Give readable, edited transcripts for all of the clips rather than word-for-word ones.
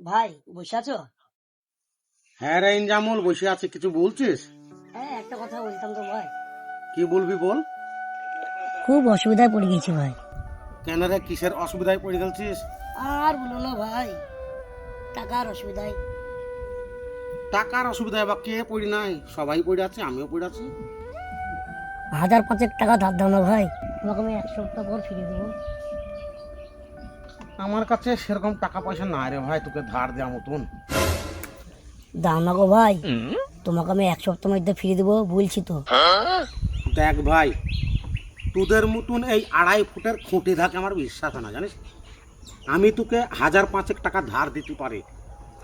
ভাই বসে আছো? হ্যাঁ রে ইনজামুল, বসে আছে। কিছু বলছিস? হ্যাঁ, একটা কথা বলতাম তো ভাই। কি বলবি বল। খুব অসুবিধায় পড়ে গেছি ভাই। কেন রে, কিসের অসুবিধায় পড়ে গেছিস? আর বলো না ভাই, টাকার অসুবিধায়। টাকার অসুবিধায় বা কে পড়ি নাই? সবাই পড়ে আছে, আমিও পড়ে আছি। 1000-5 টাকা ধার দাও না ভাই, তোমাকে আমি 1 সপ্তাহ পর ফিরিয়ে দেবো। আমার কাছে সেরকম টাকা পয়সা নাই রে ভাই, তোকে ধার দেওয়ার মতন। দাও না গো ভাই, তোমাকে আমি 1 সপ্তাহের মধ্যে ফিরিয়ে দেবো বলছি তো। দেখ ভাই, তোদের মতন এই 2.5 ফুটের খুঁটি থাকে আমার বিশ্বাস হয় না, জানিস। আমি তোকে 1000-5 টাকা ধার দিতে পারি,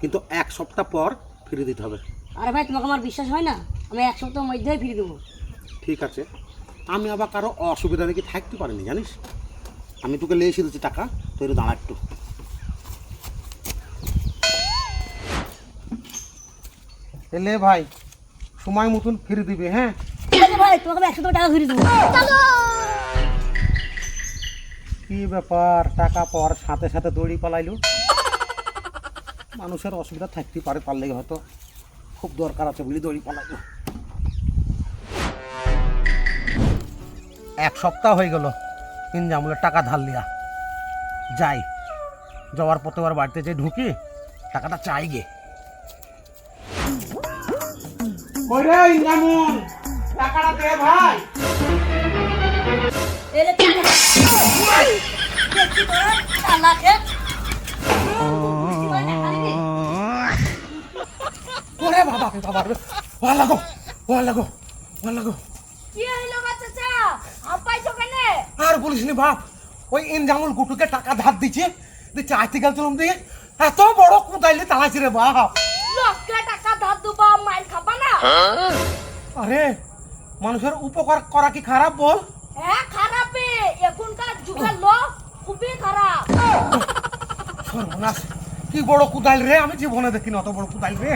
কিন্তু 1 সপ্তাহ পর ফিরিয়ে দিতে হবে। আরে ভাই, তোমাকে আমার বিশ্বাস হয় না? আমি 1 সপ্তাহের মধ্যেই ফিরিয়ে দেবো। ঠিক আছে, আমি আবার কারো অসুবিধা নাকি থাকতে পারিনি, জানিস। আমি তোকে লেসে দিচ্ছি টাকা, তুই দাঁড়া একটু। এলে ভাই, সময় মতন ফিরে দিবে, হ্যাঁ? ঠিক আছে ভাই, তোমাকে আমি 1 সপ্তাহ টাকা ফিরিয়ে দেবো। কি ব্যাপার, টাকা পাওয়ার সাথে সাথে দড়ি পালাইলো? মানুষের অসুবিধা থাকতে পারে, পারলে হয়তো খুব দরকার আছে বলে দড়ি পালাইলো। 1 সপ্তাহ হয়ে গেল ইনজামুলের টাকা ধার লিয়া। যাই, যাওয়ার পথে ওর বাড়িতে যে ঢুকি, টাকাটা চাই গে। কই রে ইনজামুল, টাকাটা দে ভাই। এলে কি দেখছি তোরা টাকা খেত। ওরে বাবা রে বাবা রে, ভালো লাগো, ভালো লাগো, ভালো লাগো। কি হইলো গো চাচা? আপাইছো কেন? আর বলিস নি বাপ, ওই ইনজামুল গুটুকে টাকা ধার দিচ্ছে, চাইতে গেছিলাম দিয়ে এত বড় কুদাইলে তালাইছি রে বাপ। লোককে টাকা ধার দেবো, মাইর খাবা না? আরে, মানুষের উপকার করা কি খারাপ বল? হ্যাঁ, খারাপে। এখনকার যুগের লোক খুবই খারাপ। সর্বনাশ, কি বড় কুদাইল রে, আমি জীবনে দেখিনি অত বড় কুদাইল রে।